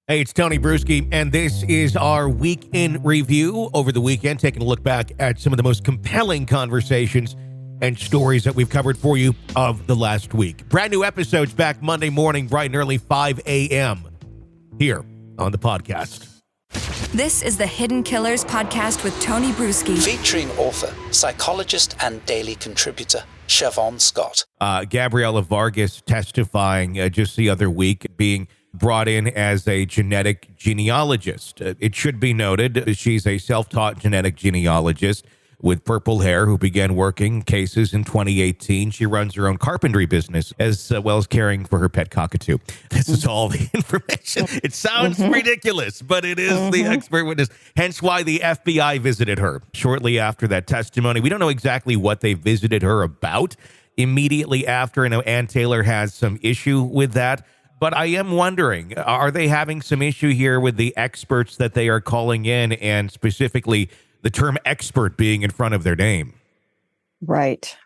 Hey, it's Tony Brueski, and this is our week in review over the weekend, taking a look back at some of the most compelling conversations and stories that we've covered for you of the last week. Brand new episodes back Monday morning, bright and early, 5 a.m. here on the podcast. This is the Hidden Killers podcast with Tony Brueski. Featuring author, psychologist, and daily contributor, Siobhan Scott. Gabriela Vargas testifying just the other week, being brought in as a genetic genealogist. It should be noted she's a self-taught genetic genealogist with purple hair who began working cases in 2018. She runs her own carpentry business as well as caring for her pet cockatoo. This is all the information. It sounds ridiculous, but it is the expert witness. Hence why the FBI visited her shortly after that testimony. We don't know exactly what they visited her about immediately after. I know Ann Taylor has some issue with that. But I am wondering, are they having some issue here with the experts that they are calling in, and specifically the term expert being in front of their name? Right.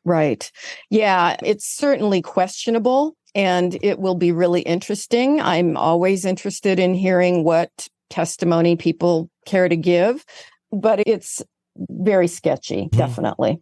Yeah, it's certainly questionable, and it will be really interesting. I'm always interested in hearing what testimony people care to give, but it's very sketchy, definitely.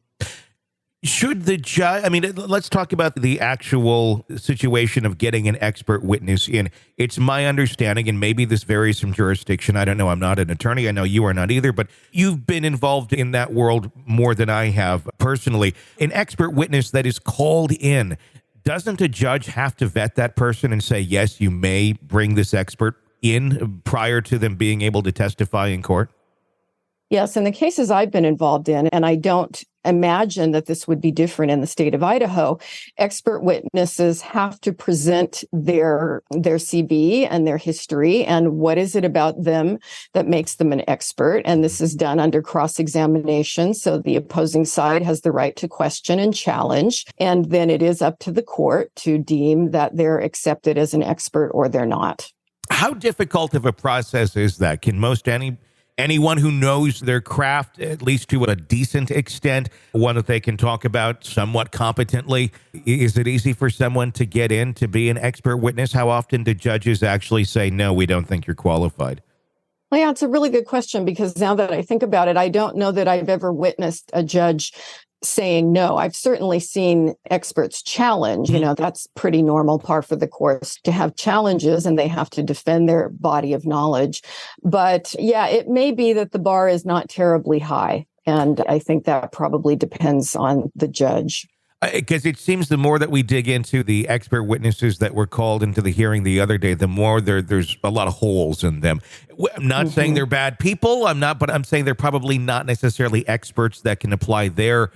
Should the judge, let's talk about the actual situation of getting an expert witness in. It's my understanding, and maybe this varies from jurisdiction. I don't know. I'm not an attorney. I know you are not either, but you've been involved in that world more than I have personally. An expert witness that is called in, doesn't a judge have to vet that person and say, yes, you may bring this expert in prior to them being able to testify in court? Yes, in the cases I've been involved in, and I don't imagine that this would be different in the state of Idaho, expert witnesses have to present their CV and their history and what is it about them that makes them an expert. And this is done under cross-examination, so the opposing side has the right to question and challenge. And then it is up to the court to deem that they're accepted as an expert or they're not. How difficult of a process is that? Can anyone who knows their craft, at least to a decent extent, one that they can talk about somewhat competently, is it easy for someone to get in to be an expert witness? How often do judges actually say, no, we don't think you're qualified? Well, yeah, it's a really good question, because now that I think about it, I don't know that I've ever witnessed a judge saying no. I've certainly seen experts challenge. That's pretty normal par for the course to have challenges, and they have to defend their body of knowledge. But yeah, it may be that the bar is not terribly high. And I think that probably depends on the judge. Because it seems the more that we dig into the expert witnesses that were called into the hearing the other day, the more there's a lot of holes in them. I'm not saying they're bad people. But I'm saying they're probably not necessarily experts that can apply their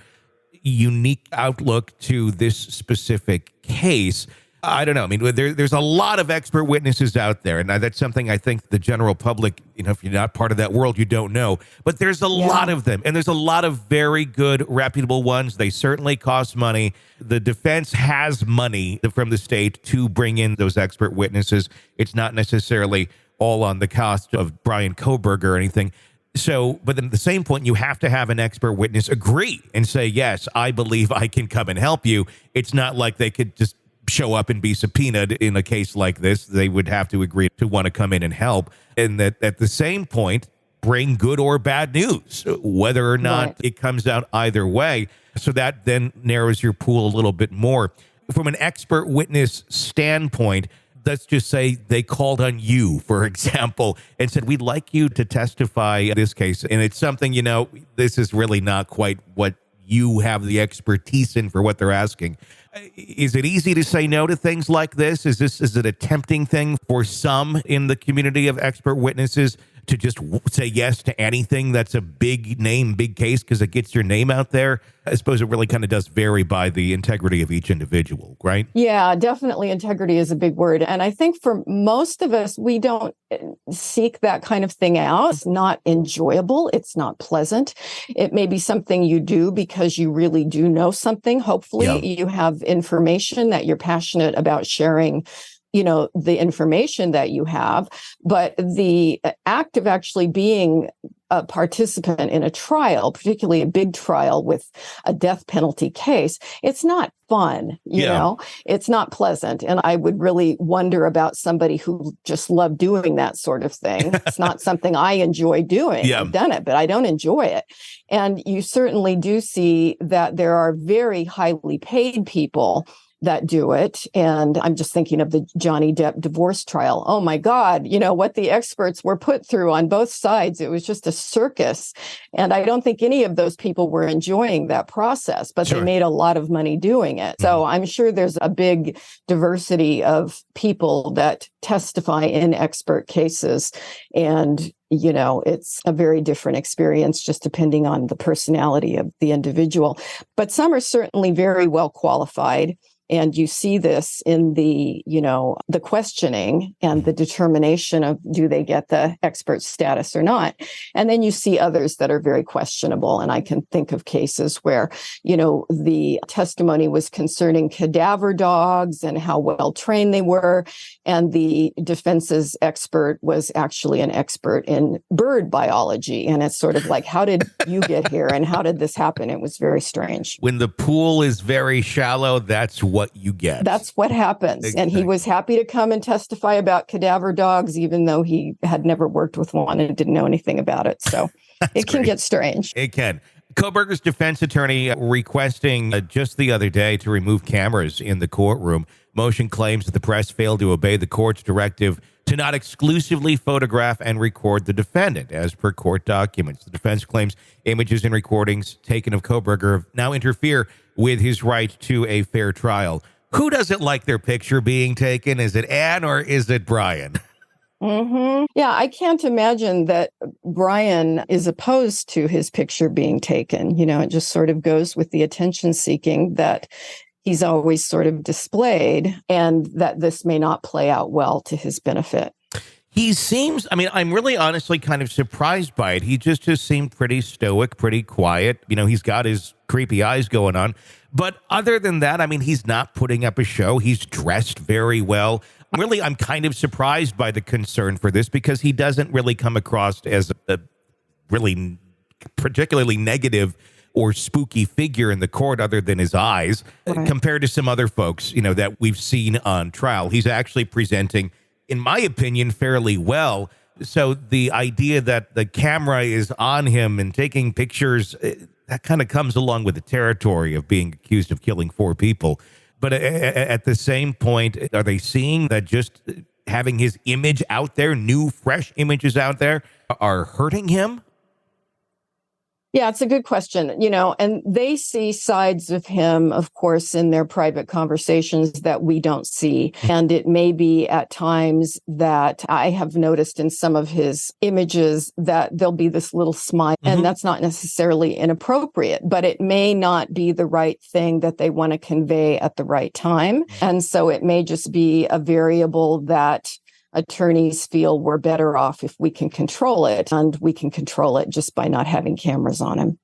unique outlook to this specific case. I don't know. There's a lot of expert witnesses out there, and that's something I think the general public, if you're not part of that world, you don't know. But there's a lot of them, and there's a lot of very good, reputable ones. They certainly cost money. The defense has money from the state to bring in those expert witnesses. It's not necessarily all on the cost of Brian Kohberger or anything. So, but then at the same point, you have to have an expert witness agree and say, yes, I believe I can come and help you. It's not like they could just show up and be subpoenaed in a case like this. They would have to agree to want to come in and help. And that at the same point, bring good or bad news, whether or not it comes out either way. So that then narrows your pool a little bit more. From an expert witness standpoint, let's just say they called on you, for example, and said, we'd like you to testify in this case. And it's something, this is really not quite what you have the expertise in for what they're asking. Is it easy to say no to things like this? Is it a tempting thing for some in the community of expert witnesses to just say yes to anything that's a big name, big case because it gets your name out there? I suppose it really kind of does vary by the integrity of each individual, right? Yeah, definitely. Integrity is a big word. And I think for most of us, we don't seek that kind of thing out. It's not enjoyable. It's not pleasant. It may be something you do because you really do know something. Hopefully you have information that you're passionate about sharing the information that you have, but the act of actually being a participant in a trial, particularly a big trial with a death penalty case, it's not fun, you know, it's not pleasant. And I would really wonder about somebody who just loved doing that sort of thing. It's not something I enjoy doing. I've done it, but I don't enjoy it. And you certainly do see that there are very highly paid people that do it. And I'm just thinking of the Johnny Depp divorce trial. Oh my God, what the experts were put through on both sides. It was just a circus. And I don't think any of those people were enjoying that process, but they made a lot of money doing it. So I'm sure there's a big diversity of people that testify in expert cases. And it's a very different experience just depending on the personality of the individual. But some are certainly very well qualified. And you see this in the questioning and the determination of do they get the expert status or not. And then you see others that are very questionable. And I can think of cases where, the testimony was concerning cadaver dogs and how well trained they were. And the defense's expert was actually an expert in bird biology. And it's sort of like, how did you get here? And how did this happen? It was very strange. When the pool is very shallow, that's what you get. That's what happens. Exactly. And he was happy to come and testify about cadaver dogs, even though he had never worked with one and didn't know anything about it. So it can get strange. It can. Kohberger's defense attorney requesting just the other day to remove cameras in the courtroom. Motion claims that the press failed to obey the court's directive to not exclusively photograph and record the defendant, as per court documents. The defense claims images and recordings taken of Kohberger now interfere with his right to a fair trial. Who doesn't like their picture being taken? Is it Ann or is it Brian? Mm-hmm. Yeah, I can't imagine that Brian is opposed to his picture being taken. It just sort of goes with the attention seeking that he's always sort of displayed, and that this may not play out well to his benefit. He seems, I'm really honestly kind of surprised by it. He just seemed pretty stoic, pretty quiet. He's got his creepy eyes going on. But other than that, he's not putting up a show. He's dressed very well. Really, I'm kind of surprised by the concern for this because he doesn't really come across as a really particularly negative or spooky figure in the court other than his eyes, compared to some other folks, that we've seen on trial. He's actually presenting, in my opinion, fairly well. So the idea that the camera is on him and taking pictures, that kind of comes along with the territory of being accused of killing 4 people. But at the same point, are they seeing that just having his image out there, new, fresh images out there, are hurting him? Yeah, it's a good question, and they see sides of him, of course, in their private conversations that we don't see. And it may be at times that I have noticed in some of his images that there'll be this little smile, and that's not necessarily inappropriate, but it may not be the right thing that they want to convey at the right time. And so it may just be a variable that attorneys feel we're better off if we can control it, and we can control it just by not having cameras on him.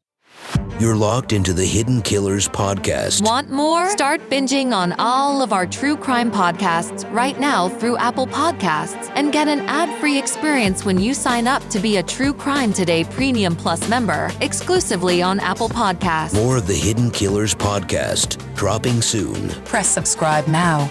You're locked into the Hidden Killers podcast. Want more? Start binging on all of our true crime podcasts right now through Apple Podcasts and get an ad-free experience when you sign up to be a True Crime Today Premium Plus member, exclusively on Apple Podcasts. More of the Hidden Killers podcast, dropping soon. Press subscribe now.